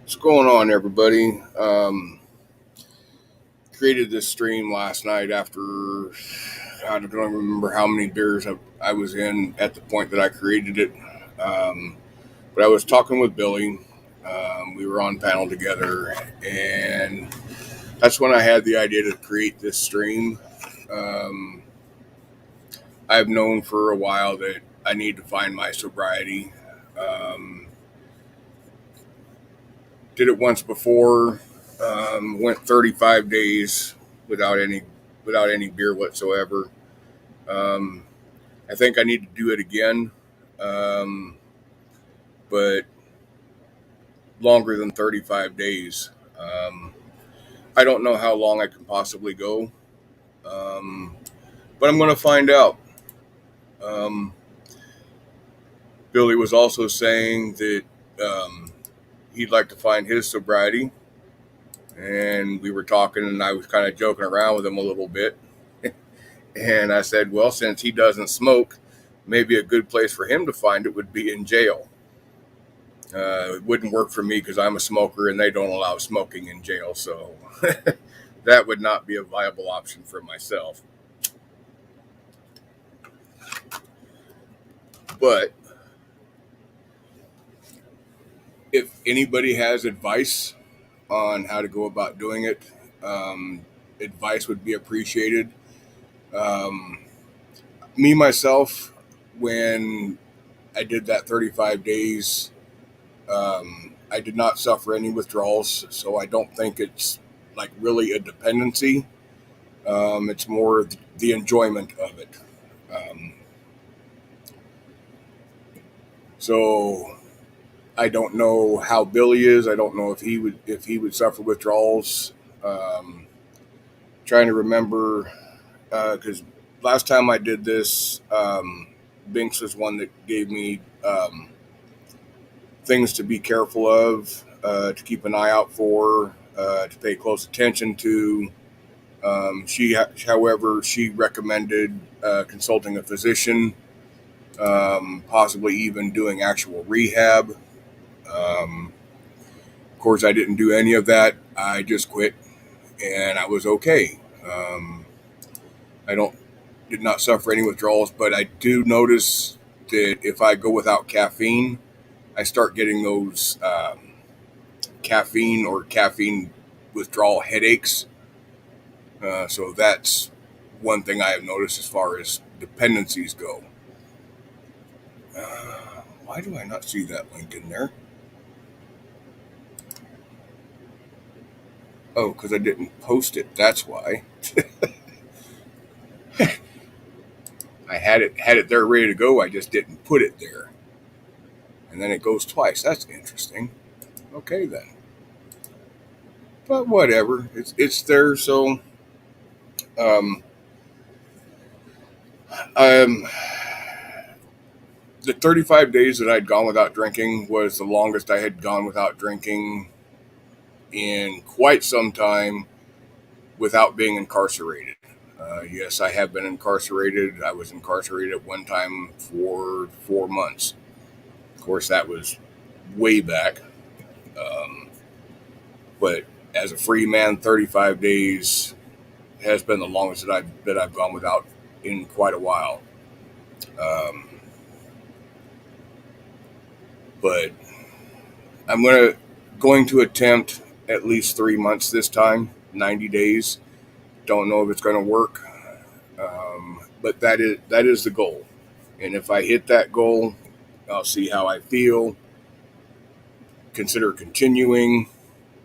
What's going on, everybody? Created this stream last night after I don't remember how many beers I was in at the point that I created it. Um, but I was talking with Billy. We were on panel together, and that's when I had the idea to create this stream. Um, I've known for a while that I need to find my sobriety. Um, did it once before. Went 35 days without any without any beer whatsoever. Um, I think I need to do it again, um, but longer than 35 days. Um, I don't know how long I can possibly go, um, but I'm going to find out. Um, Billy was also saying that he'd like to find his sobriety, and we were talking, and I was kind of joking around with him a little bit. And I said, well, since he doesn't smoke, maybe a good place for him to find it would be in jail. It wouldn't work for me because I'm a smoker and they don't allow smoking in jail. So that would not be a viable option for myself. But if anybody has advice on how to go about doing it, um, advice would be appreciated. Um, Me, myself, when I did that 35 days, I did not suffer any withdrawals, so I don't think it's like really a dependency. It's more the enjoyment of it. Um, so I don't know how Billy is. I don't know if he would suffer withdrawals. Um, Trying to remember because last time I did this, Binks was one that gave me things to be careful of, to keep an eye out for, to pay close attention to. However, she recommended consulting a physician, possibly even doing actual rehab. Of course, I didn't do any of that. I just quit, and I was okay. I don't did not suffer any withdrawals, but I do notice that if I go without caffeine, I start getting those caffeine withdrawal headaches. So that's one thing I have noticed as far as dependencies go. Why do I not see that link in there? Oh, because I didn't post it. That's why. I had it there ready to go. I just didn't put it there, and then it goes twice. That's interesting. Okay then, but whatever. It's there. So um, um, the 35 days that I'd gone without drinking was the longest I had gone without drinking in quite some time without being incarcerated. Yes, I have been incarcerated. I was incarcerated at one time for 4 months. Of course, that was way back. Um, but as a free man, 35 days has been the longest that I've gone without in quite a while. Um, but I'm going to attempt at least 3 months this time, 90 days. Don't know if it's going to work, but that is the goal. And if I hit that goal, I'll see how I feel, consider continuing,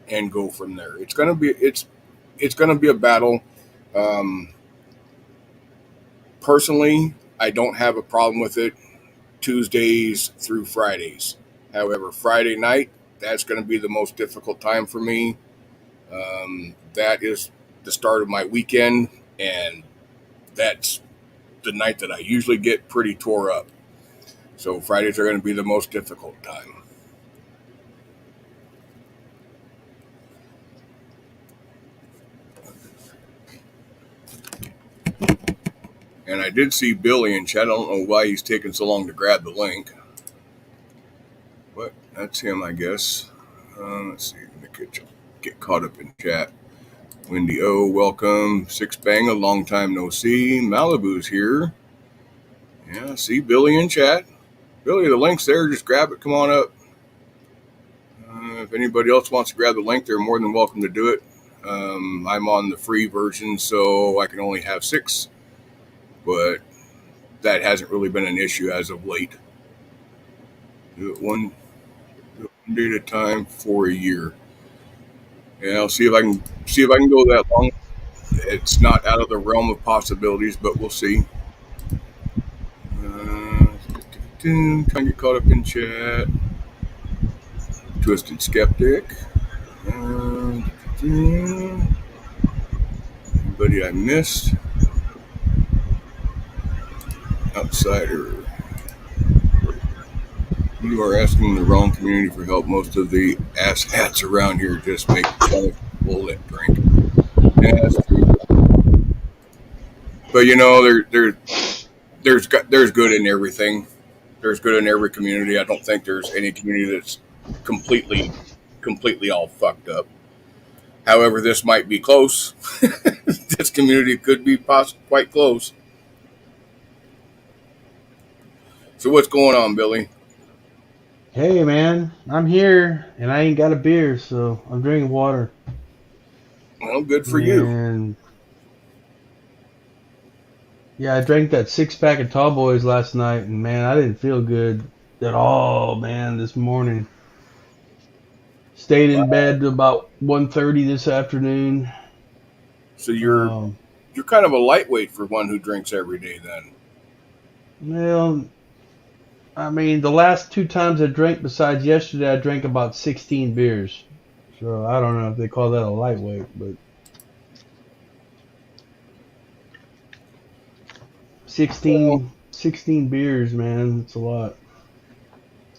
and go from there. It's gonna be a battle. Um, Personally, I don't have a problem with it Tuesdays through Fridays. However, Friday night, that's going to be the most difficult time for me. That is the start of my weekend, and that's the night that I usually get pretty tore up. So Fridays are going to be the most difficult time. And I did see Billy in chat. I don't know why he's taking so long to grab the link, but that's him, I guess. Let's see. Let me get caught up in chat. Wendy O, welcome. Six Bang, a long time no see. Malibu's here. Yeah, see Billy in chat. Billy, the link's there. Just grab it. Come on up. If anybody else wants to grab the link, they're more than welcome to do it. I'm on the free version, so I can only have 6, but that hasn't really been an issue as of late. Do it one day at a time for a year. Yeah, I'll see if I can go that long. It's not out of the realm of possibilities, but we'll see. Trying to get caught up in chat. Twisted Skeptic. Anybody I missed? Outsider. You are asking the wrong community for help. Most of the asshats around here just make fun of people that drink. Yeah, that's true. But there's good in everything. There's good in every community. I don't think there's any community that's completely all fucked up. However, this might be close. This community could be quite close. So what's going on, Billy? Hey man, I'm here and I ain't got a beer, so I'm drinking water. Well, good for you. And yeah, I drank that 6-pack of Tall Boys last night, and man, I didn't feel good at all, man, this morning. Stayed in bed till about 1:30 this afternoon. So you're kind of a lightweight for one who drinks every day, then. Well, I mean, the last 2 times I drank, besides yesterday, I drank about 16 beers. So I don't know if they call that a lightweight, but 16 beers, man, it's a lot.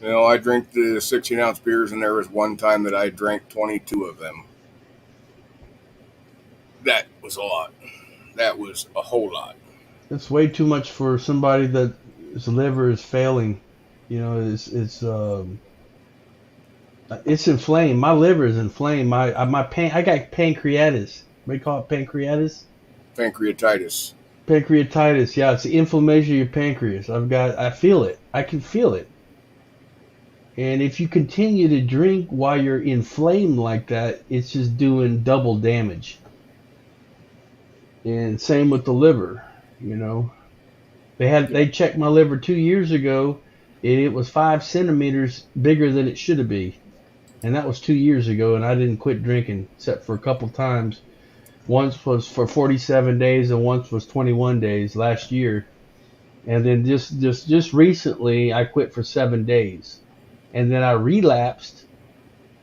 I drink the 16-ounce beers, and there was one time that I drank 22 of them. That was a lot. That was a whole lot. It's way too much for somebody that his liver is failing. It's inflamed. My liver is inflamed. I got pancreatitis. What do you call it? Pancreatitis? Pancreatitis. Pancreatitis. Yeah, it's the inflammation of your pancreas. I feel it. I can feel it. And if you continue to drink while you're inflamed like that, it's just doing double damage. And same with the liver, They checked my liver 2 years ago, and it was 5 centimeters bigger than it should have been. And that was 2 years ago, and I didn't quit drinking except for a couple times. Once was for 47 days, and once was 21 days last year. And then just recently, I quit for 7 days. And then I relapsed.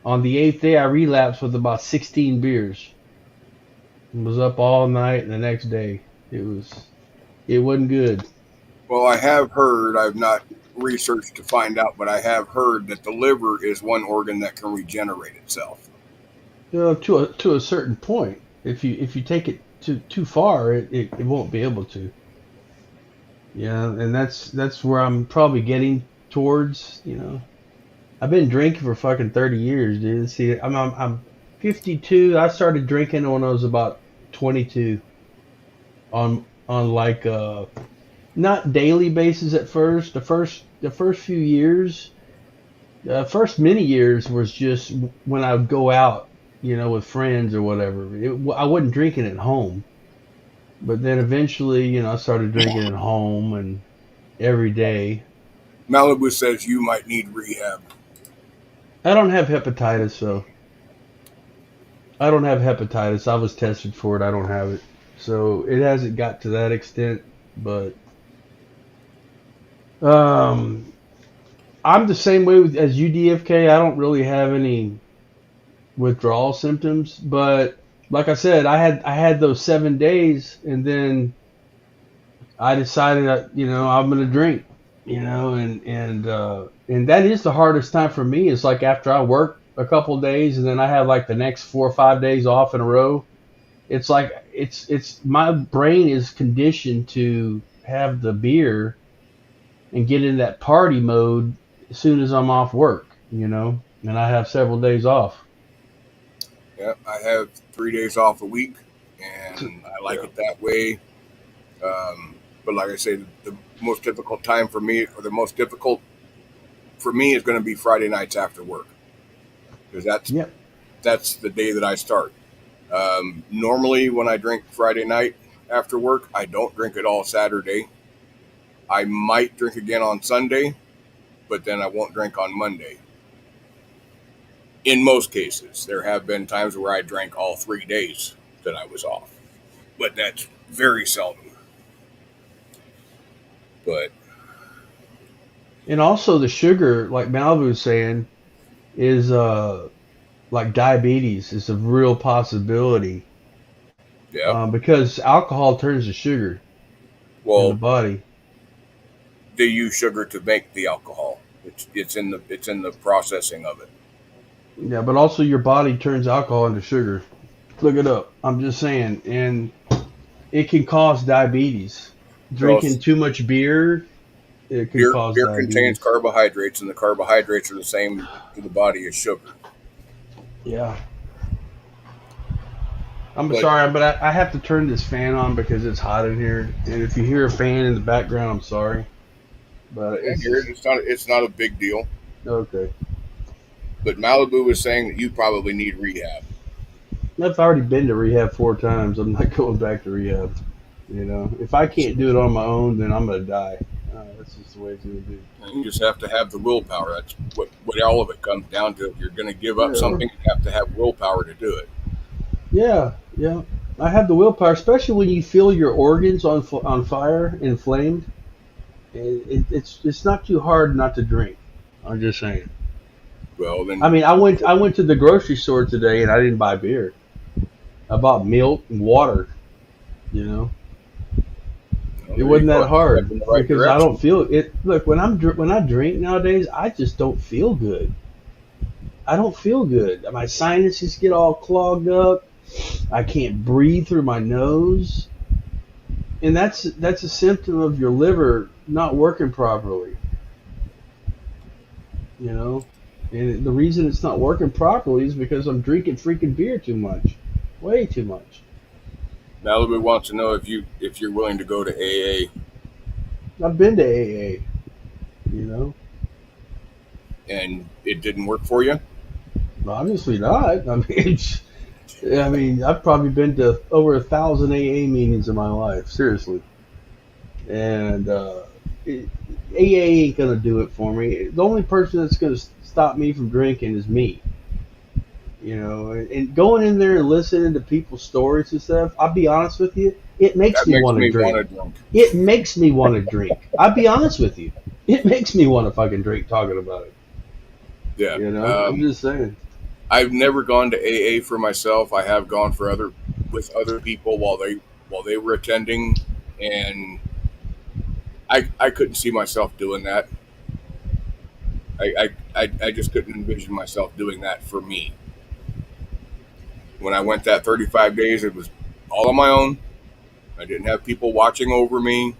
On the 8th day, I relapsed with about 16 beers. I was up all night, and the next day, it wasn't good. Well, I have heard, I've not researched to find out, but I have heard that the liver is one organ that can regenerate itself. To a certain point. If you take it too far, it won't be able to. Yeah, and that's where I'm probably getting towards. I've been drinking for fucking 30 years, dude. See, I'm 52. I started drinking when I was about 22. On like not daily basis at first. The first few years, first many years was just when I would go out, with friends or whatever. I wasn't drinking at home. But then eventually, I started drinking at home and every day. Malibu says you might need rehab. I don't have hepatitis, so. I don't have hepatitis. I was tested for it. I don't have it. So it hasn't got to that extent, but I'm the same way as you, DFK. I don't really have any withdrawal symptoms, but like I said, I had those 7 days, and then I decided that I'm gonna drink, and that is the hardest time for me. It's like after I work a couple days, and then I have like the next 4 or 5 days off in a row. It's like it's my brain is conditioned to have the beer and get in that party mode as soon as I'm off work, and and I have several days off. Yeah, I have 3 days off a week, and I like Yeah. it that way. But like I say, the most difficult time for me, or the most difficult for me, is going to be Friday nights after work, because Yep. that's the day that I start. Normally, when I drink Friday night after work, I don't drink it all Saturday. I might drink again on Sunday, but then I won't drink on Monday. In most cases, there have been times where I drank all 3 days that I was off, but that's very seldom. But And also the sugar, like Malibu's saying, is like diabetes is a real possibility yeah, because alcohol turns to sugar in the well, body. they use sugar to make the alcohol. It's in the processing of it. Yeah, but also your body turns alcohol into sugar. Look it up. I'm just saying, and it can cause diabetes. Well, Drinking too much beer, it can cause beer contains diabetes. carbohydrates, and the carbohydrates are the same to the body as sugar. Yeah. I'm But sorry, but I have to turn this fan on because it's hot in here. And if you hear a fan in the background, I'm sorry. But yeah, it's just it's not a big deal. okay. But Malibu was saying that you probably need rehab. I've already been to rehab 4 times. I'm not going back to rehab. You know, if I can't do it on my own, then I'm gonna die. That's just the way it's gonna be. You just have to have the willpower. That's what all of it comes down to. If you're going to give up Yeah, something, you have to have willpower to do it. yeah, yeah. I have the willpower, especially when you feel your organs on fire, inflamed. It's not too hard not to drink. I'm just saying. Well, I then mean, I went to the grocery store today and I didn't buy beer. I bought milk and water. You know, it there you wasn't go. that hard Step in the right because I don't direction. feel it. Look, when I drink nowadays, I just don't feel good. I don't feel good. My sinuses get all clogged up. I can't breathe through my nose, and that's a symptom of your liver not working properly. You know, and the reason it's not working properly is because I'm drinking freaking beer too much, way too much. Malibu wants to know if you're willing to go to AA, I've been to AA. You know, and it didn't work for you. obviously not. I mean, I've probably been to over 1,000 AA meetings in my life, seriously. And AA ain't gonna do it for me. The only person that's gonna stop me from drinking is me. You know, and going in there and listening to people's stories and stuff. I'll be honest with you, it makes That me makes want to me want drink. to drink. It makes me want to drink. I'll be honest with you, it makes me want to fucking drink talking about it. Yeah. You know, I'm just saying. I've never gone to AA for myself. I have gone for with other people while they were attending, and I couldn't see myself doing that. I just couldn't envision myself doing that for me. When I went that 35 days, it was all on my own. I didn't have people watching over me.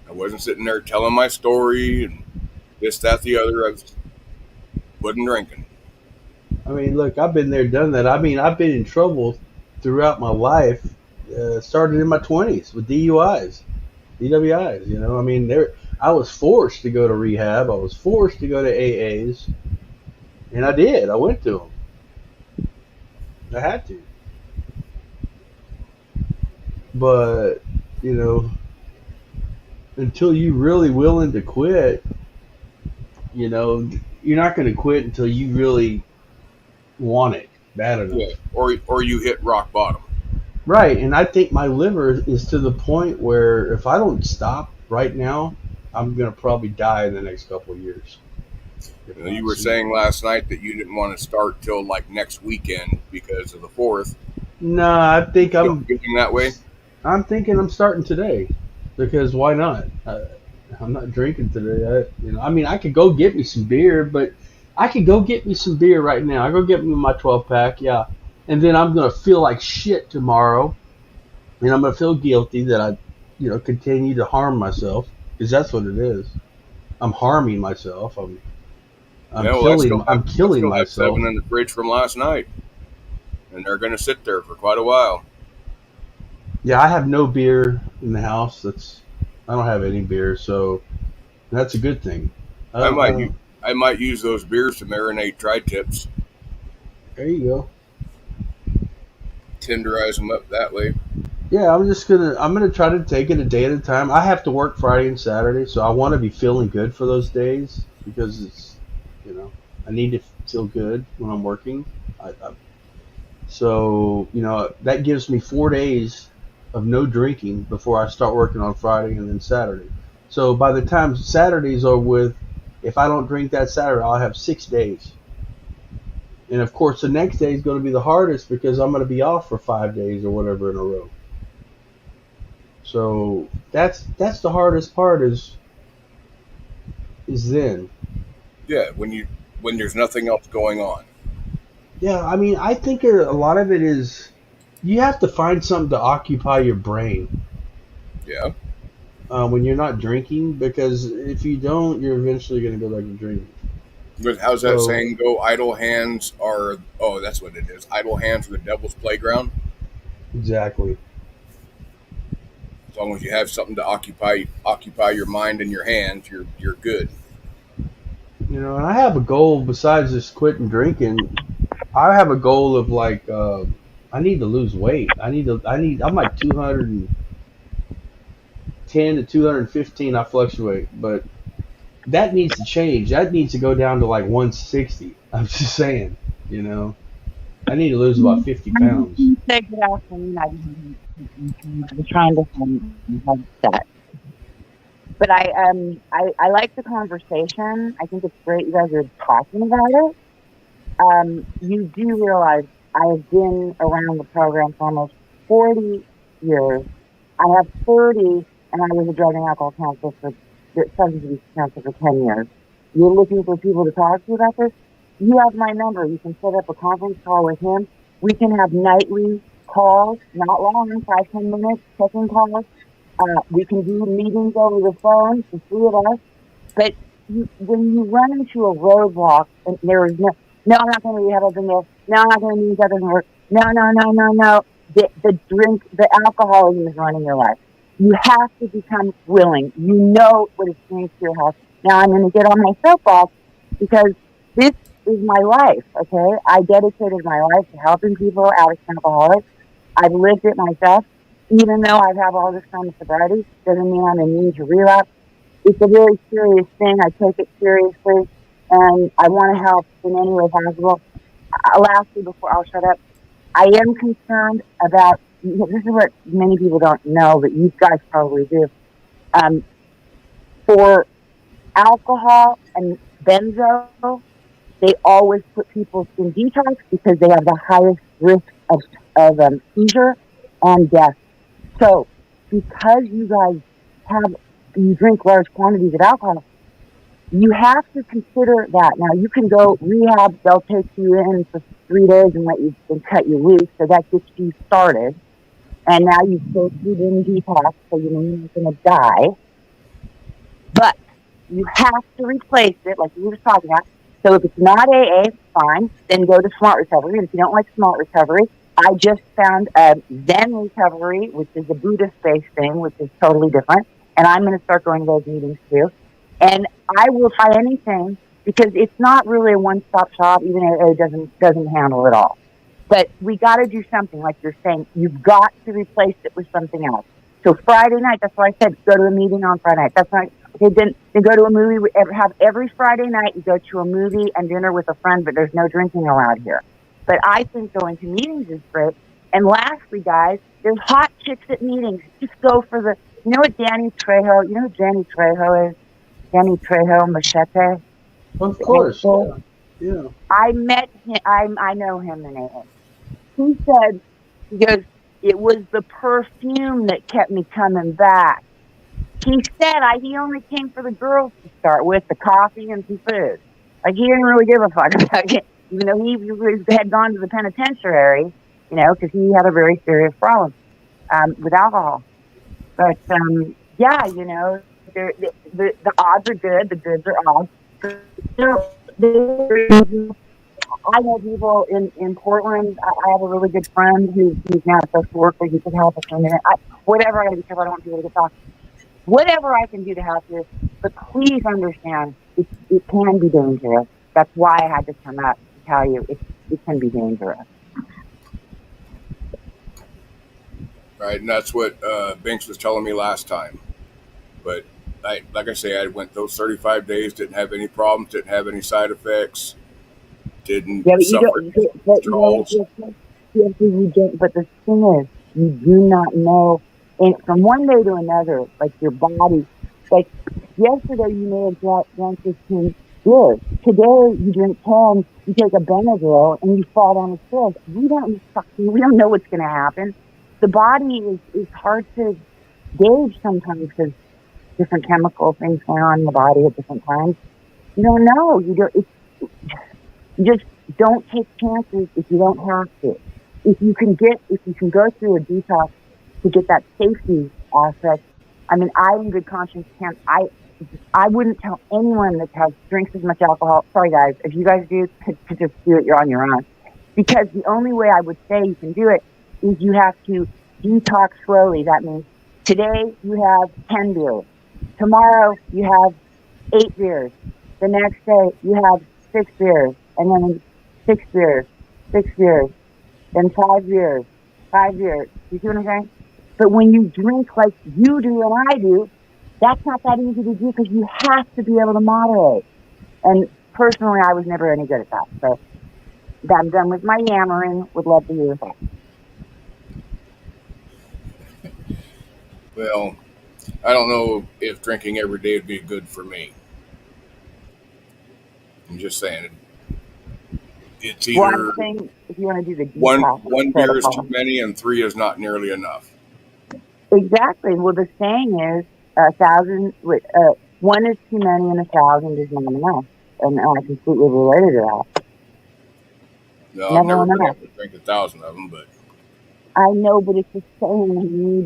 I wasn't sitting there telling my story and this, that, the other. Wasn't drinking. I mean, look, I've been there, done that. I mean, I've been in trouble throughout my life. Started in my 20s with DUIs, DWIs. You know, I mean, I was forced to go to rehab. I was forced to go to AAs, and I did. I went to them. I had to. But you know, until you really willing to quit, you know, you're not going to quit until you really want it bad Yeah. enough. Or you hit rock bottom. Right, and I think my liver is to the point where if I don't stop right now, I'm gonna probably die in the next couple of years, if You know, you not were sooner. saying last night that you didn't want to start till like next weekend because of the fourth. No, I think Still feeling that way? I'm thinking I'm starting today, because why not? I'm not drinking today. I mean, I could go get me some beer, but I could go get me some beer right now. I go get me my 12 pack, yeah, and then I'm gonna feel like shit tomorrow, and I'm gonna feel guilty that I, continue to harm myself, because that's what it is. I'm harming myself. I'm Yeah, well, killing. I'm I killing still have myself. 7 in the fridge from last night, and they're going to sit there for quite a while. Yeah, I have no beer in the house. I don't have any beer, so that's a good thing. I I don't. I might don't. I might use those beers to marinate tri-tips, There you go. tenderize them up that way. Yeah, I'm gonna try to take it a day at a time. I have to work Friday and Saturday, so I want to be feeling good for those days because you know, I need to feel good when I'm working. So that gives me 4 days of no drinking before I start working on Friday and then Saturday. So by the time Saturdays are with, if I don't drink that Saturday, I'll have 6 days. And of course, the next day is going to be the hardest because I'm going to be off for 5 days or whatever in a row. So that's the hardest part is then. Yeah, when there's nothing else going on. Yeah, I mean, I think a lot of it is you have to find something to occupy your brain Yeah, when you're not drinking because if you don't, you're eventually going to go back to drinking. but how's that So saying go? Idle hands are that's what it is. Idle hands are the devil's playground. exactly. As long as you have something to occupy your mind and your hands, you're good. And I have a goal besides just quitting drinking. I have a goal of like I need to lose weight. I'm like 210 to 215. I fluctuate, but that needs to change. That needs to go down to like 160. I'm just saying, you know, I need to lose about 50 I'm just pounds. going to say good afternoon. I'm trying to have that. But I like the conversation. I think it's great you guys are talking about it. You do realize I have been around the program for almost 40 years. I have 30, and I was a drug and alcohol counselor substance abuse counselor for 10 years. You're looking for people to talk to about this? You have my number. You can set up a conference call with him. We can have nightly calls, not long, 5, 10 minutes, check-in calls. We can do meetings over the phone, the three of us. But when you run into a roadblock and there is no, I'm not going to rehab, I've been there. No, I'm not going to use that doesn't work. No, no, no, no, no. The alcoholism is running your life. You have to become willing. You know what it's doing to your health. Now I'm going to get on my soapbox because this is my life, okay? I dedicated my life to helping people out of alcoholics. I've lived it myself. Even though I've had all this kind of sobriety, doesn't mean I'm immune to relapse. It's a very serious thing. I take it seriously, and I want to help in any way possible. Lastly, before I'll shut up, I am concerned about this is what many people don't know, but you guys probably do. Um, for alcohol and benzo, they always put people in detox because they have the highest risk of seizure and death. So, because you guys you drink large quantities of alcohol, you have to consider that. Now, you can go rehab; they'll take you in for 3 days and cut you loose, so that gets you started. And now you've supposed to be in detox, so you know you're not going to die. But you have to replace it, like you were talking about. So if it's not AA, fine, then go to Smart Recovery. And if you don't like Smart Recovery, I just found Zen Recovery, which is a Buddhist-based thing, which is totally different. And I'm going to start going to those meetings too. And I will try anything because it's not really a one-stop shop, even if it doesn't handle it all. But we got to do something, like you're saying. You've got to replace it with something else. So Friday night, that's why I said go to a meeting on Friday night. That's right. Okay, then go to a movie. Have every Friday night you go to a movie and dinner with a friend, but there's no drinking allowed here. But I think going to meetings is great. And lastly, guys, there's hot chicks at meetings. Just go for you know what Danny Trejo, you know who Danny Trejo is? Danny Trejo Machete. Of course, yeah, yeah. I met him. I know him in AA. He said, he goes, it was the perfume that kept me coming back. He said he only came for the girls to start with, the coffee and some food. Like he didn't really give a fuck about it, even though he had gone to the penitentiary, because he had a very serious problem with alcohol. But yeah, the odds are good, the goods are odds. I know people in Portland. I have a really good friend who's now a social worker. You can help us for a minute. Whatever, I gotta be careful. I don't want people to get talk. Whatever I can do to help you, but please understand it can be dangerous. That's why I had to come up to tell you it can be dangerous. Right, and that's what Binks was telling me last time. But like I say, I went those 35 days, didn't have any problems, didn't have any side effects, didn't Yeah, but you suffer don't. any But you withdrawals. you don't. But the thing is, you do not know. And from one day to another, like your body, like yesterday you may have drunk 15 beers. Today you drink 10. You take a Benadryl and you fall down the stairs. We don't know what's going to happen. The body is hard to gauge sometimes because different chemical things going on in the body at different times. You don't know. You just don't take chances if you don't have to. If you can go through a detox to get that safety aspect. I mean, I in good conscience can't. I wouldn't tell anyone that drinks as much alcohol. Sorry, guys, if you guys do, to just do it. You're on your own. Because the only way I would say you can do it is you have to detox slowly. That means today you have 10 beers. Tomorrow you have 8 beers. The next day you have 6 beers. And then 6 beers, 6 beers. Then 5 beers, 5 beers. You see what I'm saying? But when you drink like you do and I do, that's not that easy to do because you have to be able to moderate. And personally, I was never any good at that. So I'm done with my yammering. Would love to hear that. Well, I don't know if drinking every day would be good for me. I'm just saying, it's Well, I'm either saying if you want to do the one detox beer is too protocol. many and 3 is not nearly enough. Exactly. Well, the saying is 1,000. One is too many, and 1,000 is not enough. And I completely related to that. No, I've Never never been enough. able to drink 1,000 of them, but I know, but it's the saying.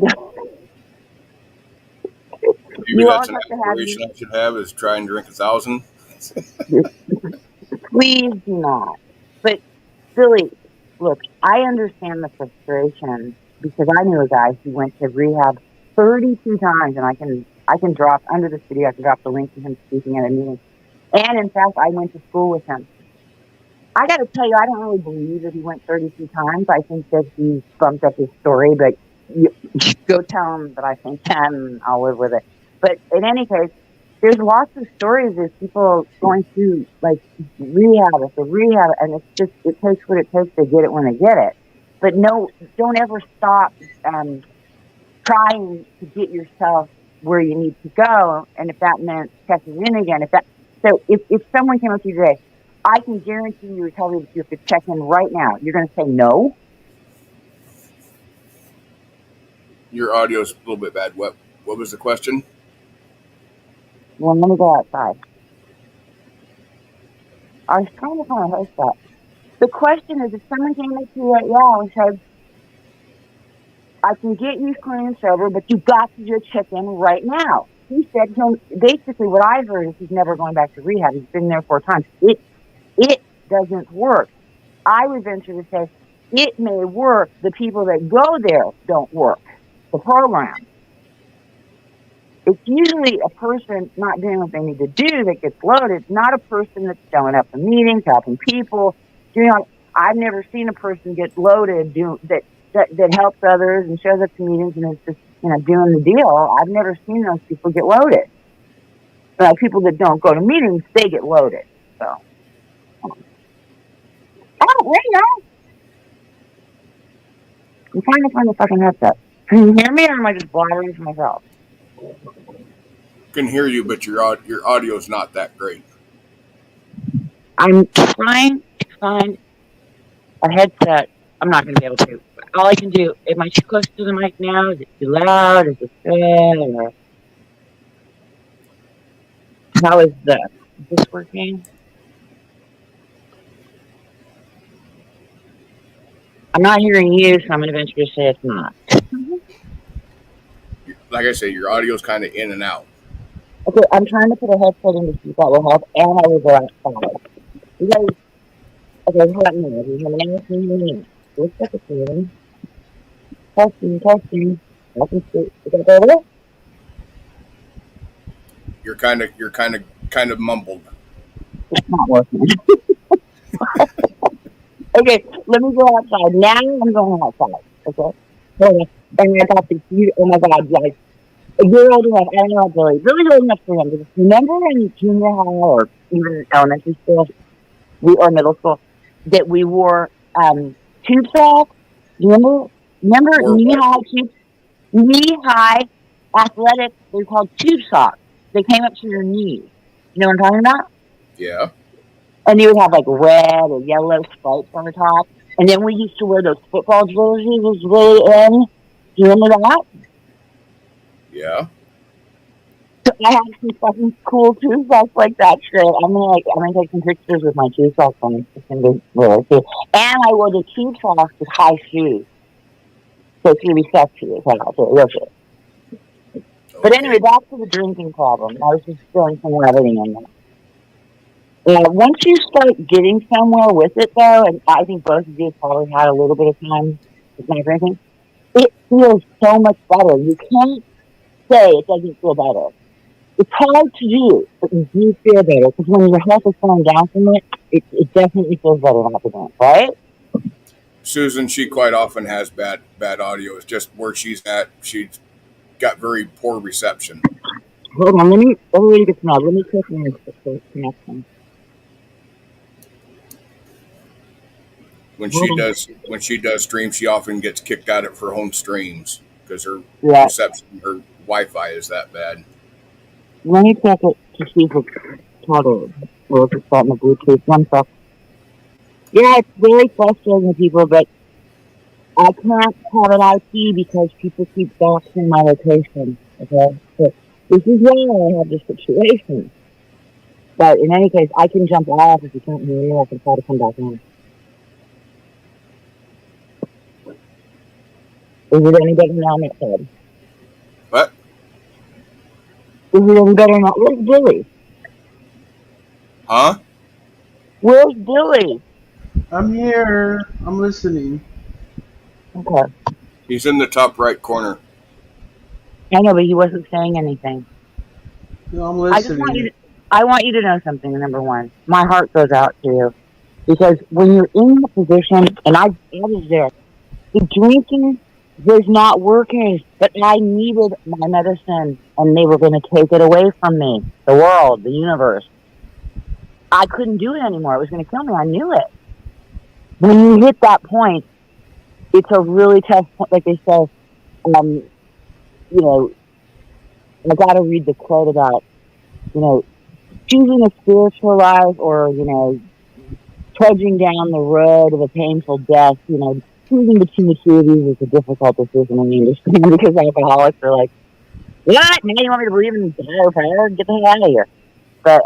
maybe You that's always an have to have aspiration I should have, is try and drink 1,000. Please do not. But Billy, look, I understand the frustration because I knew a guy who went to rehab 32 times, and I can drop under the video. I can drop the link to him speaking at a meeting. And in fact, I went to school with him. I got to tell you, I don't really believe that he went 32 times. I think that he bumped up his story, but you go tell him that I think 10, and I'll live with it. But in any case, there's lots of stories of people going through like rehab after rehab, and it's just, it takes what it takes to get it when they get it. But no, don't ever stop trying to get yourself where you need to go. And if that meant checking in again, if someone came up to you today, I can guarantee you tell me that you have to check in right now, you're going to say no. Your audio's a little bit bad. What was the question? Well, let me go outside. I was trying to find a host that. The question is, if someone came up to you right now and said, I can get you clean and sober, but you got to just check in right now. He said, basically what I heard is he's never going back to rehab. He's been there 4 times. It doesn't work. I would venture to say it may work. The people that go there don't work the program. It's usually a person not doing what they need to do that gets loaded, not a person that's showing up for meetings, helping people. I've never seen a person get loaded that helps others and shows up to meetings and is just doing the deal. I've never seen those people get loaded. Like people that don't go to meetings, they get loaded. So, I'm trying to find the fucking headset. Can you hear me, or am I just blabbering to myself? Can hear you, but your audio's not that great. I'm trying to find a headset. I'm not going to be able to. All I can do, am I too close to the mic now? Is it too loud? Is it good? Or how is this? Is this working? I'm not hearing you, so I'm going to venture to say it's not. Like I say, your audio's kind of in and out. Okay, I'm trying to put a headset in to see if that will help, and I will go outside. You guys, okay, hold on a minute. You have an minute. Let's get the feeling. Testing, testing. Nothing to, is that better? You're kind of mumbled. It's not working. Okay, let me go outside. Now I'm going outside. Okay? Hold on. And I got this oh my God, like, a year old enough, I don't know, really old enough for him. Because remember in junior high or even elementary school, or middle school, that we wore tube socks? Remember Or what? knee high athletic, they're called tube socks. They came up to your knees. You know what I'm talking about? Yeah. And you would have like red or yellow stripes on the top. And then we used to wear those football jerseys was really in. Do you remember that? Yeah. So I have some fucking cool shoe socks like that shit. I'm gonna take some pictures with my shoe socks on. It's gonna be really cool. And I wore the shoe socks with high shoes. So it's gonna be sexy as hell. So real shit. But anyway, Okay. back to the drinking problem. I was just throwing some levity in there. Once you start getting somewhere with it, though, and I think both of you probably had a little bit of time with my drinking, it feels so much better. You can't say it doesn't feel better. It's hard to do, but you do feel better because when your health is going down from it definitely feels better than the drink, right? Susan, she quite often has bad audio. It's just where she's at. She's got very poor reception. Hold on, everybody gets mad. Let me click on this connection. When Hold she on. does stream, she often gets kicked out of her home streams because her Yeah, reception, her Wi-Fi is that bad. let me check it to see if it's toggled or if it's starting the Bluetooth. One sec. Yeah, it's very frustrating to people, but I can't have an IP because people keep doxing my location. Okay, so this is why I have this situation. But in any case, I can jump off if you can't hear me. I can try to come back in. Is it any better now, Nick said? But Is it any better now? Where's Billy? huh? Where's Billy? I'm here. I'm listening. Okay, He's in the top right corner. I know, but he wasn't saying anything. No, I'm I just want you listening. to. I want you to know something. Number one, my heart goes out to you because when you're in that position, and I was there, the drinking was not working, but I needed my medicine, and they were going to take it away from me. The world, the universe. I couldn't do it anymore. It was going to kill me. I knew it. When you hit that point, it's a really tough point. Like they say, um, you know, I got to read the quote about, you know, choosing a spiritual life or, trudging down the road of a painful death, choosing between the two of these is a difficult decision, and I understand because alcoholics are like, what? Now you want me to believe in higher power? Get the hell out of here. But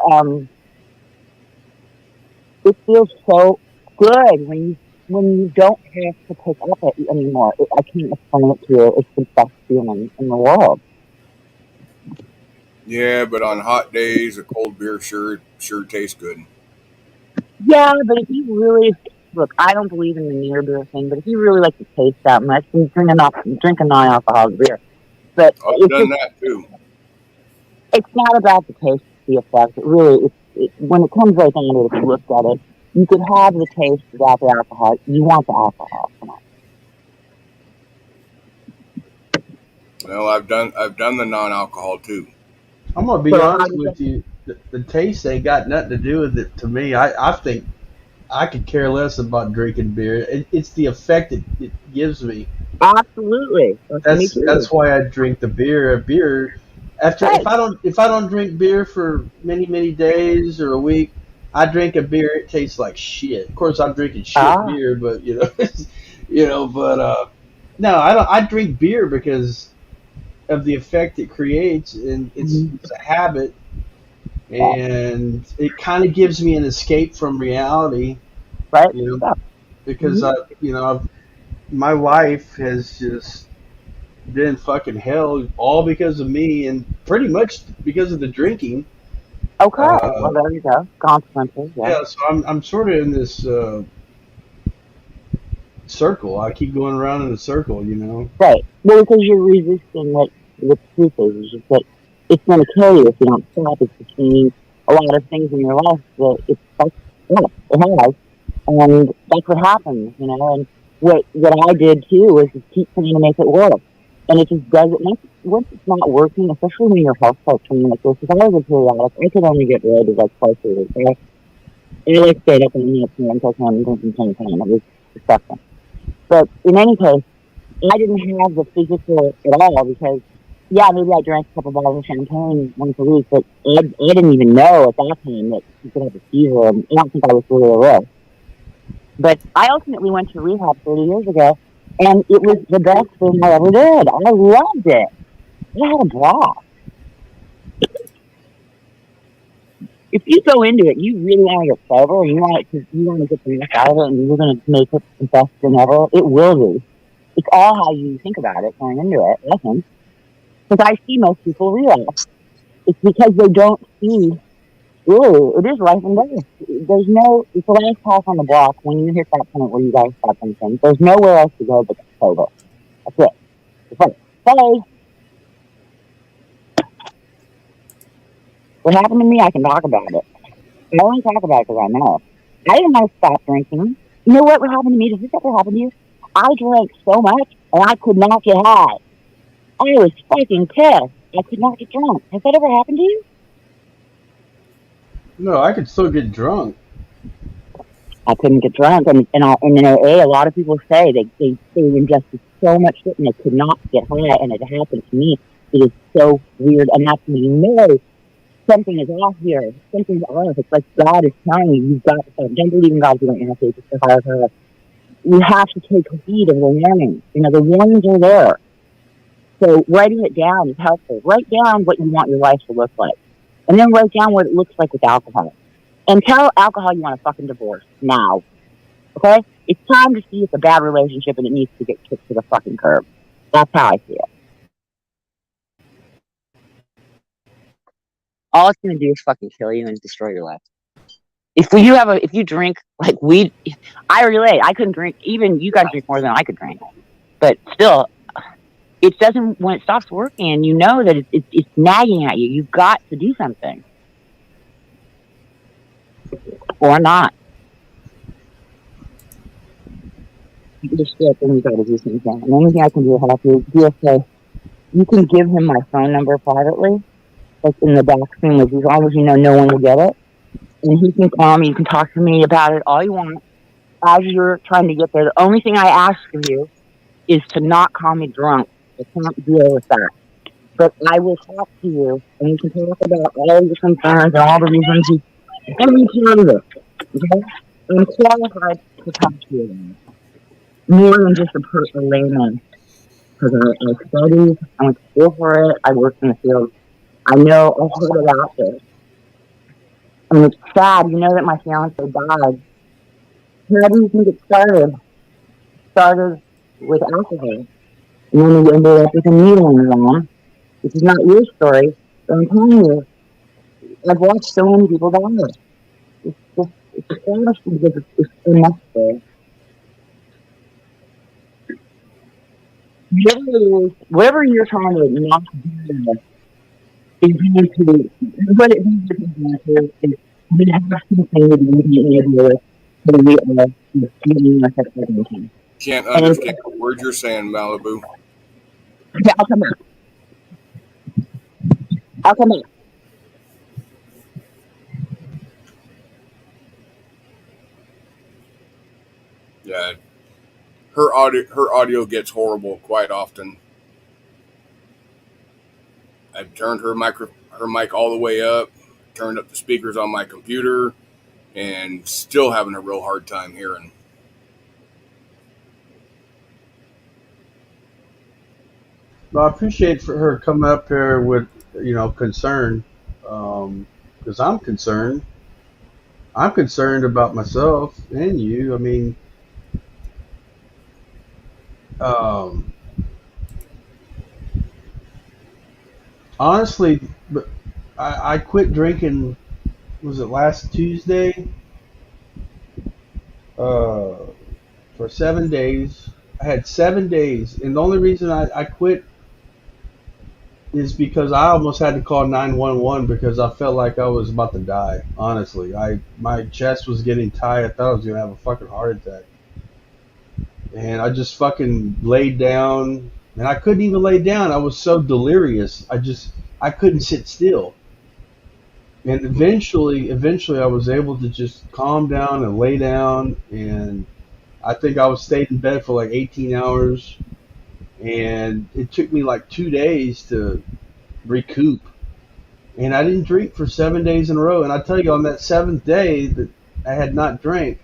it feels so good when you don't have to pick up it anymore. I can't explain it to you. It's the best feeling in the world. Yeah, but on hot days, a cold beer sure tastes good. Yeah, but if you really look, I don't believe in the near beer thing. But if you really like the taste that much, then drink a non-alcoholic beer. But I've done that too. it's not about the taste, the effect. It really, when it comes right down to it, if you look at it, you could have the taste without the alcohol. You want the alcohol. Come on. Well, I've done the non-alcohol too. I'm gonna be So how honest does with you. The taste ain't got nothing to do with it to me. I think I could care less about drinking beer. It's the effect it gives me. absolutely? That's me too. That's why I drink the beer. A beer after Right. if I don't drink beer for many days or a week, I drink a beer. It tastes like shit. Of course, I'm drinking shit Ah. beer, but but no, I don't. I drink beer because of the effect it creates, and Mm-hmm. it's a habit, and it kind of gives me an escape from reality, Right. you know, Yeah. because Mm-hmm. my life has just been fucking hell, all because of me, and pretty much because of the drinking. Okay. Uh, Well, there you go. Consequences. Yeah. yeah, so I'm sort of in this circle. I keep going around in a circle, you know. Right. Well, because you're resisting what the truth is just that it's going to kill you if you don't stop. It's between a lot of things in your life that it's like, yeah, it has. And that's what happens, you know. And what I did too was just keep trying to make it work. And it just doesn't, once it's not working, especially when your health starts turning like this, because I was a periodic, I could only get rid of like twice a week. Right? And I like stayed up in the afternoon until 10, drinking 10 time. It was disgusting. But in any case, I didn't have the physical at all because, yeah, maybe I drank a couple bottles of champagne once a week, but I didn't even know at that time that you could have a fever. And I don't think I was really aware. But I ultimately went to rehab 30 years ago, and it was the best thing I ever did. I loved it. I had a blast. If you go into it, you really want to get sober, and you want to get the most out of it, and you're going to make it the best thing ever. It will be. It's all how you think about it going into it. I think. Because I see most people relapse. It's because they don't see, really, it is life and death. There's no, it's the last house on the block when you hit that point where you guys stop thinking. There's nowhere else to go but sober. That's it. It's like, hey, what happened to me, I can talk about it. I only talk about it because I know. I didn't want to stop drinking. You know what happened to me? Does this ever happen to you? I drank so much and I could not get high. I was fucking pissed. I could not get drunk. Has that ever happened to you? No, I could still get drunk. I couldn't get drunk, and in AA, a lot of people say they ingested so much shit and they could not get high, and it happened to me. It is so weird, and that's when you know something is off here. Something's off. It's like God is telling you, you've got to stop. Don't believe in God, you don't have to. Just a higher power. You have to take heed of the warnings. You know, the warnings are there. So writing it down is helpful. Write down what you want your life to look like, and then write down what it looks like with alcohol. And tell alcohol you want a fucking divorce now. Okay? It's time to see it's a bad relationship and it needs to get kicked to the fucking curb. That's how I see it. All it's gonna do is fucking kill you and destroy your life. If you drink like weed, I relate. I couldn't drink. Even you guys drink more than I could drink, but still, it doesn't. When it stops working, you know that it's nagging at you. You've got to do something, or not. You're sick and you got to do something. And the only thing I can do to help you, DFK, you can give him my phone number privately, like in the Doxxing, as long as you know no one will get it. And he can call me. You can talk to me about it all you want as you're trying to get there. The only thing I ask of you is to not call me drunk. I can't deal with that. But I will talk to you, and we can talk about all your concerns and all the reasons you let me tell you this. Okay? I'm qualified to talk to you more than just a layman. Because I studied, I went to school for it, I worked in the field. I know a whole lot about this. And it's sad, you know that my fiance died. How do you think it started? It started with alcohol. And then we ended up with a needle in his arm. This is not your story, but I'm telling you, I've watched so many people die. It's astonishing because it's unnecessary. Whatever you're trying to not do is going to, what it means to is we have something that we need to deal with, so we are feeling like that's everything. Can't understand the words you're saying, Malibu. Okay, I'll come back. I'll come back. Yeah, her audio gets horrible quite often. I've turned her mic all the way up, turned up the speakers on my computer, and still having a real hard time hearing. Well, I appreciate for her coming up here with, you know, concern, because I'm concerned. I'm concerned about myself and you. I mean, um, honestly, but I quit drinking was it last Tuesday? For 7 days. I had 7 days, and the only reason I quit is because I almost had to call 911 because I felt like I was about to die. Honestly, my chest was getting tight. I thought I was gonna have a fucking heart attack, and I just fucking laid down, and I couldn't even lay down. I was so delirious. I couldn't sit still. And eventually, I was able to just calm down and lay down, and I think I was stayed in bed for like 18 hours, and it took me like 2 days to recoup. And I didn't drink for 7 days in a row. And I tell you, on that seventh day that I had not drank,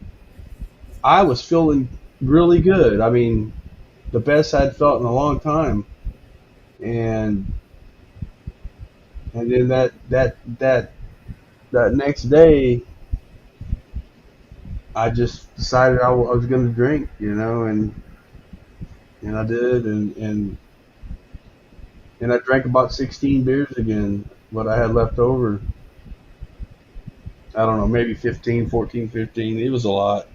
I was feeling really good. I mean, the best I'd felt in a long time. And then that next day, I just decided I was going to drink, and I did, and I drank about 16 beers again, what I had left over. I don't know, maybe 15, 14, 15. It was a lot.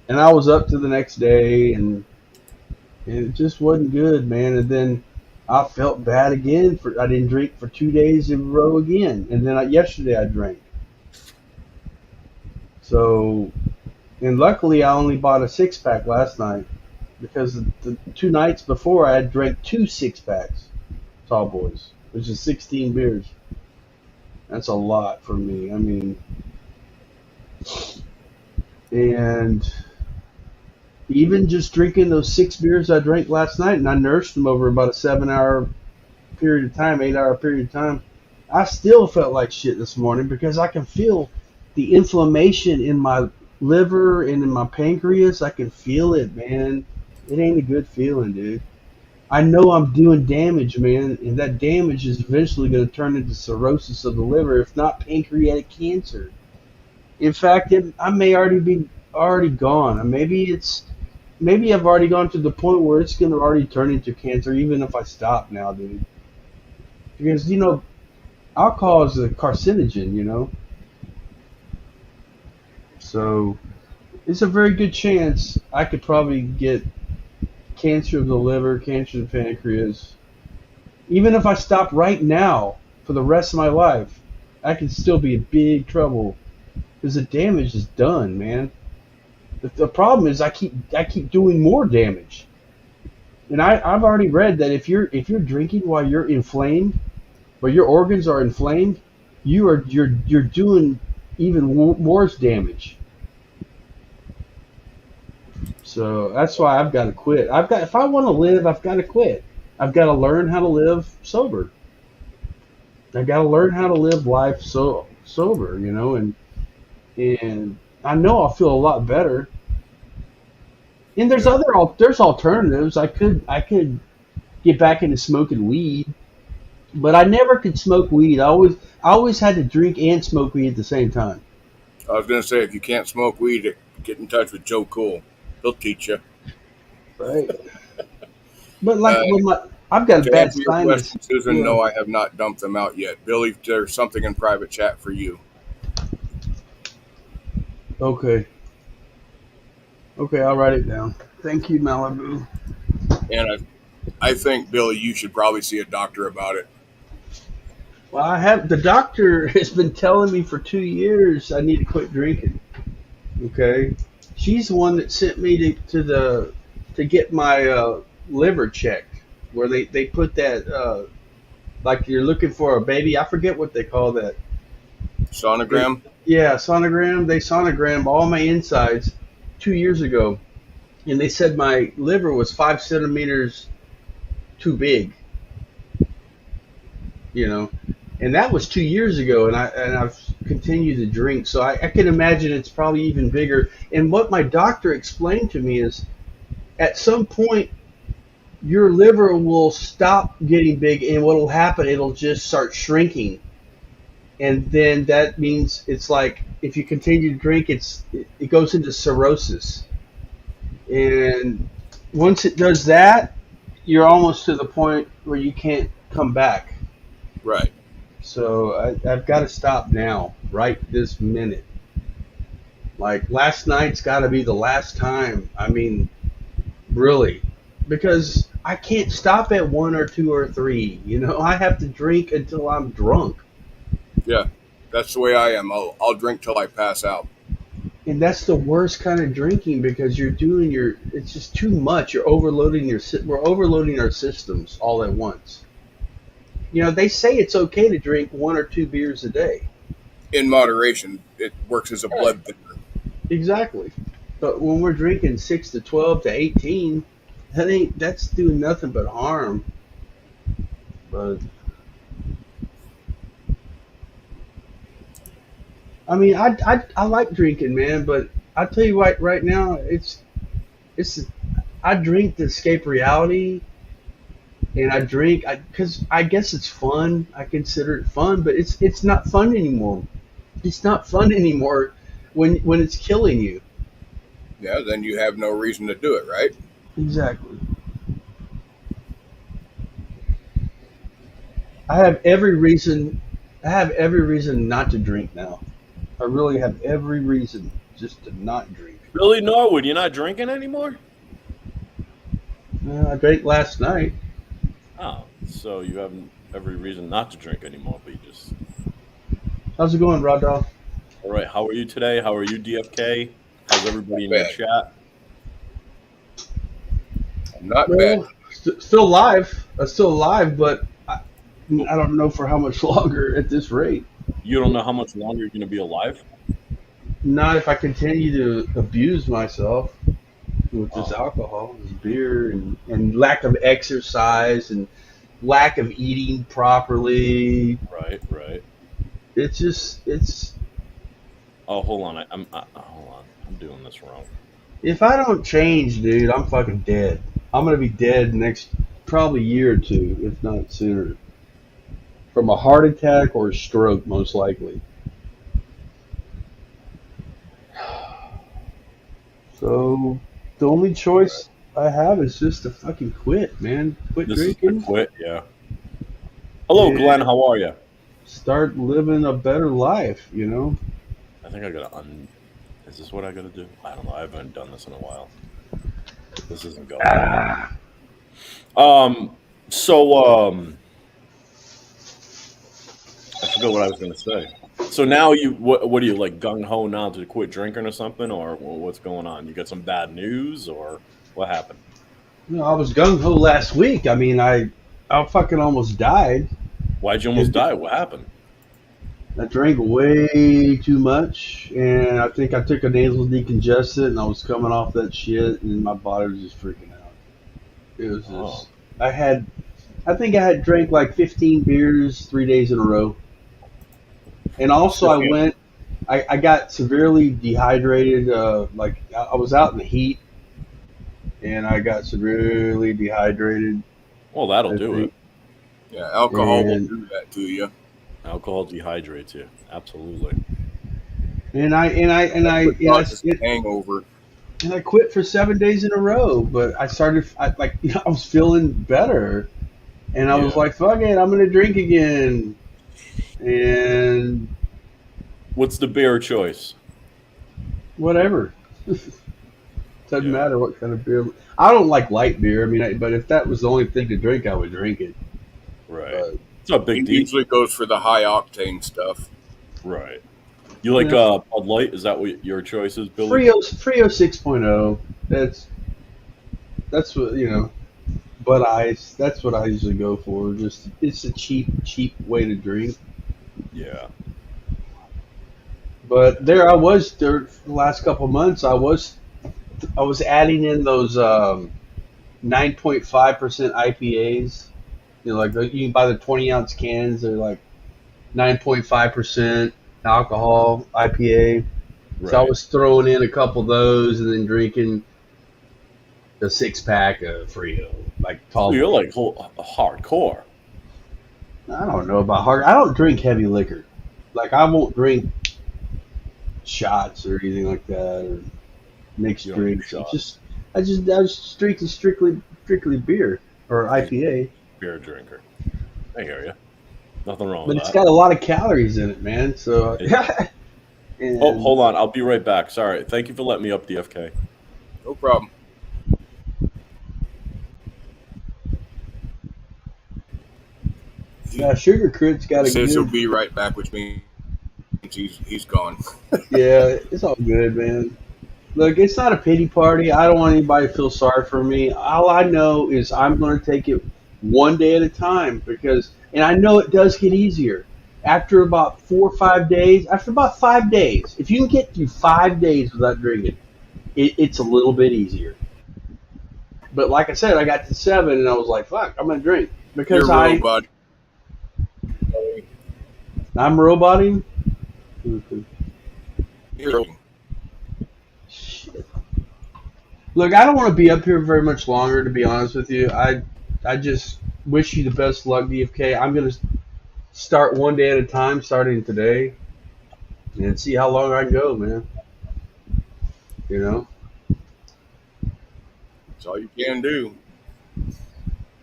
And I was up to the next day, and it just wasn't good, man. And then I felt bad again I didn't drink for 2 days in a row again. And then yesterday I drank. So, and luckily I only bought a 6-pack last night because the 2 nights before I had drank 2 6-packs, tall boys, which is 16 beers. That's a lot for me. I mean, and even just drinking those 6 beers I drank last night, and I nursed them over about a 7-hour period of time, 8-hour period of time, I still felt like shit this morning because I can feel the inflammation in my liver and in my pancreas. I can feel it, man. It ain't a good feeling, dude. I know I'm doing damage, man, and that damage is eventually going to turn into cirrhosis of the liver, if not pancreatic cancer. In fact, I may already be gone. Maybe I've already gone to the point where it's going to already turn into cancer, even if I stop now, dude. Because alcohol is a carcinogen, So it's a very good chance I could probably get cancer of the liver, cancer of the pancreas. Even if I stop right now for the rest of my life, I could still be in big trouble because the damage is done, man. The problem is I keep doing more damage. And I've already read that if you're drinking while you're inflamed, where your organs are inflamed, you're doing even worse damage. So that's why I've got to quit. If I want to live, I've got to quit. I've got to learn how to live sober. I've got to learn how to live life sober, and I know I'll feel a lot better. And there's alternatives. I could get back into smoking weed, but I never could smoke weed. I always had to drink and smoke weed at the same time. I was going to say, if you can't smoke weed, get in touch with Joe Cool. He'll teach you. Right. But I've got a bad answer your sinus. question, Susan, no, I have not dumped them out yet. Billy, there's something in private chat for you. Okay, I'll write it down. Thank you, Malibu. And I think, Billy, you should probably see a doctor about it. Well, the doctor has been telling me for 2 years I need to quit drinking. Okay, she's the one that sent me to get my liver checked, where they put that like you're looking for a baby. I forget what they call that. Sonogram? Yeah, sonogram. They sonogrammed all my insides 2 years ago, and they said my liver was 5 centimeters too big. And that was 2 years ago, and I've continued to drink, so I can imagine it's probably even bigger. And what my doctor explained to me is, at some point, your liver will stop getting big, and what will happen, it'll just start shrinking. And then that means it's like, if you continue to drink, it goes into cirrhosis. And once it does that, you're almost to the point where you can't come back. Right. So I've got to stop now, right this minute. Like last night's got to be the last time. I mean, really, because I can't stop at one or two or three. You know, I have to drink until I'm drunk, Yeah, that's the way I am. I'll drink till I pass out. and that's the worst kind of drinking because you're doing your. It's just too much. You're overloading We're overloading our systems all at once. You know, they say it's okay to drink one or two beers a day. In moderation, it works as a Right. blood thinner. Exactly. But when we're drinking 6 to 12 to 18, that's doing nothing but harm. But I mean, I like drinking, man. But I tell you what, right now it's I drink to escape reality, and I drink because I guess it's fun. I consider it fun, but it's not fun anymore. It's not fun anymore when it's killing you. Yeah, then you have no reason to do it, right? Exactly. I have every reason. I have every reason not to drink now. I really have every reason just to not drink. Really, Norwood, you're not drinking anymore? I drank last night. Oh, so you have every reason not to drink anymore, but you just... How's it going, Rod Dog? All right, how are you today? How are you, DFK? How's everybody in your Bad. chat? Not bad. Well, still alive. Still alive, but I don't know for how much longer at this rate. You don't know how much longer you're going to be alive? Not if I continue to abuse myself with this Oh. alcohol, this beer, and lack of exercise and lack of eating properly. Right. It's Oh, hold on. Hold on. I'm doing this wrong. if I don't change, dude, I'm fucking dead. I'm gonna be dead next probably year or two, if not sooner, from a heart attack or a stroke, most likely. So the only choice I have is just to fucking quit, man. Quit This is drinking. to quit, yeah. Hello, Yeah. Glenn. How are you? Start living a better life, you know? I think I got to Is this what I got to do? I don't know. I haven't done this in a while. This isn't going. Ah. I forgot what I was going to say. So now what are you, like, gung-ho now to quit drinking or something, or what's going on? You got some bad news, or what happened? You know, I was gung ho last week. I mean, I fucking almost died. Why'd you almost die? What happened? I drank way too much, and I think I took a nasal decongestant, and I was coming off that shit, and my body was just freaking out. It was just, Oh. I think I had drank like 15 beers 3 days in a row. And also I got severely dehydrated, like I was out in the heat, and I got severely dehydrated. Well, that'll I do think. it. Yeah, alcohol will And- do that to you. Alcohol dehydrates you. Absolutely. And I It causes a hangover. and I quit for 7 days in a row. But I was feeling better, and I was Yeah. like, fuck it, I'm gonna drink again. And What's the beer choice? whatever. Doesn't Yeah. matter what kind of beer. I don't like light beer. I mean, but if that was the only thing to drink, I would drink it. Right. But It's a He big deal. usually goes for the high octane stuff. Right. You like Yeah. Bud Light? Is that what your choice is, Billy? Frio 6.0. That's what Bud Ice. That's what I usually go for. Just it's a cheap way to drink. Yeah. But there I was there for the last couple of months. I was adding in those 9.5% IPAs. You know, like you can buy the 20-ounce cans. They're like 9.5% alcohol IPA. Right. So I was throwing in a couple of those and then drinking a 6-pack of Frio, like tall. So you're like hardcore. I don't know about hard. I don't drink heavy liquor. Like I won't drink shots or anything like that or mixed You don't do drinks. shots. I was drinking strictly beer or IPA. Beer drinker. I hear you. Nothing wrong but with it's that. got a lot of calories in it, man. So, and, Oh, hold on. I'll be right back. Sorry. Thank you for letting me up, DFK. No problem. yeah, Sugar Crit's got He a says he'll good. be right back, which means he's gone. Yeah, it's all good, man. Look, it's not a pity party. I don't want anybody to feel sorry for me. All I know is I'm going to take it one day at a time and I know it does get easier. After about 4 or 5 days, after about 5 days, if you can get through 5 days without drinking, it's a little bit easier. But like I said, I got to 7 and I was like, fuck, I'm going to drink You're because a robot. I'm roboting. You're Shit. Look, I don't want to be up here very much longer, to be honest with you. I just wish you the best luck, DFK. I'm going to start one day at a time, starting today, and see how long I can go, man. You know? That's all you can do.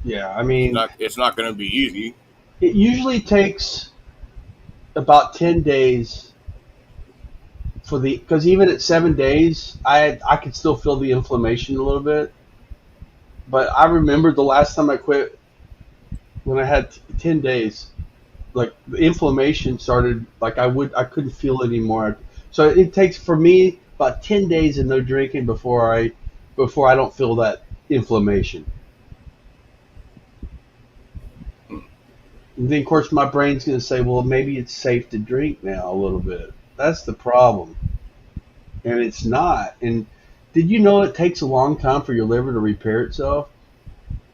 Yeah, I mean, It's not going to be easy. it usually takes about 10 days because even at 7 days, I could still feel the inflammation a little bit. But I remember the last time I quit when I had 10 days, like the inflammation started, like I couldn't feel it anymore. So it takes for me about 10 days of no drinking before I don't feel that inflammation. And then of course my brain's going to say, well, maybe it's safe to drink now a little bit. That's the problem. And it's not. And did you know it takes a long time for your liver to repair itself?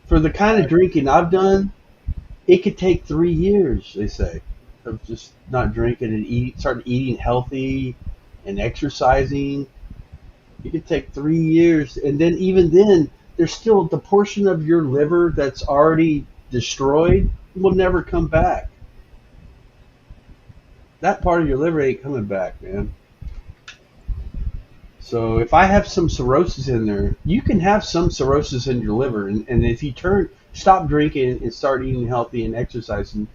For the kind of drinking I've done, it could take 3 years, they say, of just not drinking and start eating healthy and exercising. It could take 3 years, and then even then, there's still the portion of your liver that's already destroyed will never come back. That part of your liver ain't coming back, man. So if I have some cirrhosis in there, you can have some cirrhosis in your liver, and if you stop drinking and start eating healthy and exercising,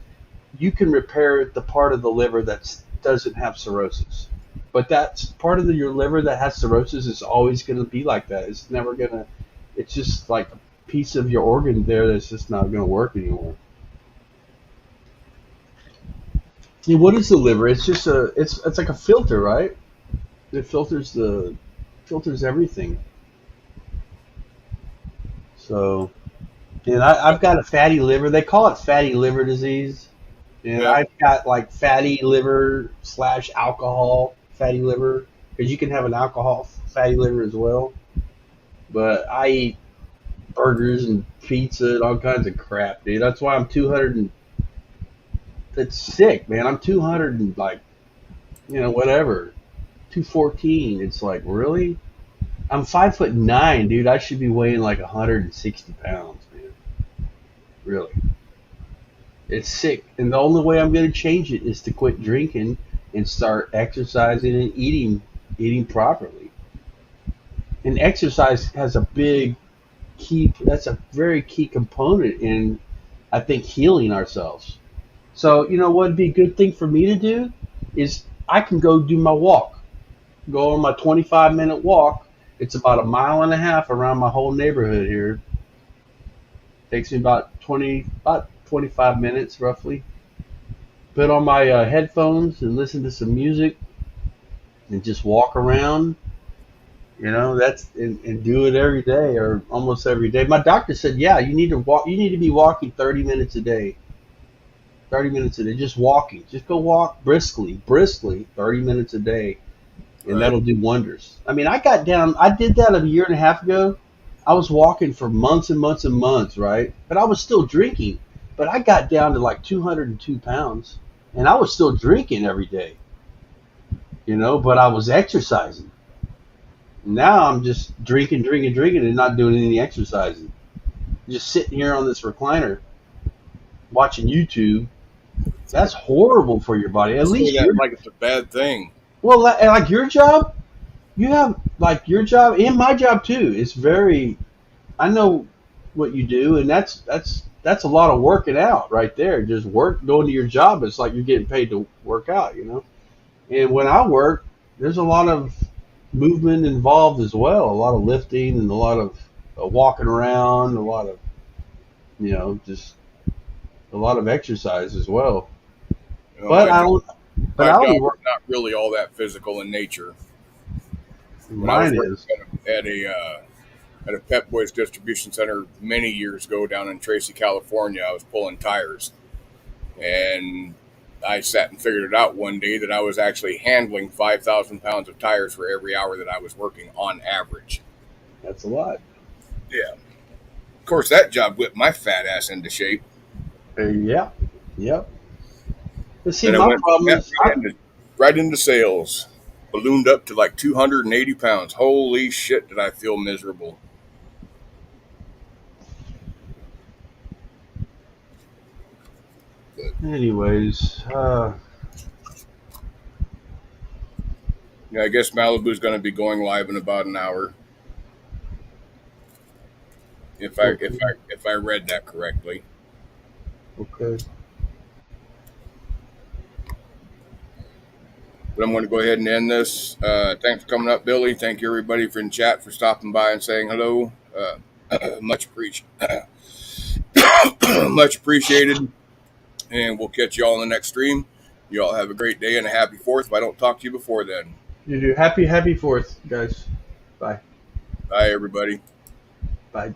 you can repair the part of the liver that doesn't have cirrhosis. But that's part of your liver that has cirrhosis is always going to be like that. It's never going to. It's just like a piece of your organ there that's just not going to work anymore. And what is the liver? It's just it's like a filter, right? It filters everything. So, and I've got a fatty liver. They call it fatty liver disease. And Yeah. I've got like fatty liver / alcohol fatty liver, because you can have an alcohol fatty liver as well. But I eat burgers and pizza and all kinds of crap, dude. That's why I'm 200 and it's sick, man. I'm 200 and like, whatever, 214. It's like, really? I'm 5'9", dude. I should be weighing like 160 pounds, man. Really. It's sick. And the only way I'm going to change it is to quit drinking and start exercising and eating properly. And exercise has a big that's a very key component in, I think, healing ourselves. So, what would be a good thing for me to do is I can go do my walk. Go on my 25-minute walk. It's about 1.5 miles around my whole neighborhood here. Takes me about 25 minutes roughly. Put on my headphones and listen to some music and just walk around. And do it every day or almost every day. My doctor said, yeah, you need to walk. You need to be walking 30 minutes a day. 30 minutes a day, just walking. Just go walk briskly, 30 minutes a day, and Right. that'll do wonders. I mean, I did that a year and a half ago. I was walking for months and months and months, right? But I was still drinking. But I got down to like 202 pounds, and I was still drinking every day, but I was exercising. Now I'm just drinking, and not doing any exercising. Just sitting here on this recliner, watching YouTube. That's horrible for your body. At Say least that like it's a bad thing. well, like your job, you have like your job and my job too. It's very. I know what you do, and that's that's a lot of working out right there. Just going to your job. It's like you're getting paid to work out, you know. And when I work, there's a lot of movement involved as well. A lot of lifting and a lot of walking around. A lot of, you know, just a lot of exercise as well. You know, But my I don't. But my I job only is work. not really all that physical in nature. When I was Mine working is. at a Pep Boys distribution center many years ago down in Tracy, California, I was pulling tires, and I sat and figured it out one day that I was actually handling 5,000 pounds of tires for every hour that I was working on average. That's a lot. Yeah. Of course, that job whipped my fat ass into shape. Yeah. Yep. But see, Then I my went problem is, right into sales, ballooned up to like 280 pounds. Holy shit, did I feel miserable. anyways. Yeah, I guess Malibu's going to be going live in about an hour. Okay. If I read that correctly. Okay. But I'm going to go ahead and end this. Thanks for coming up, Billy. Thank you everybody for in chat for stopping by and saying hello. Much appreciated. Much appreciated. And we'll catch you all in the next stream. You all have a great day and a happy 4th. If I don't talk to you before then. You do. Happy 4th, guys. Bye. Bye, everybody. Bye.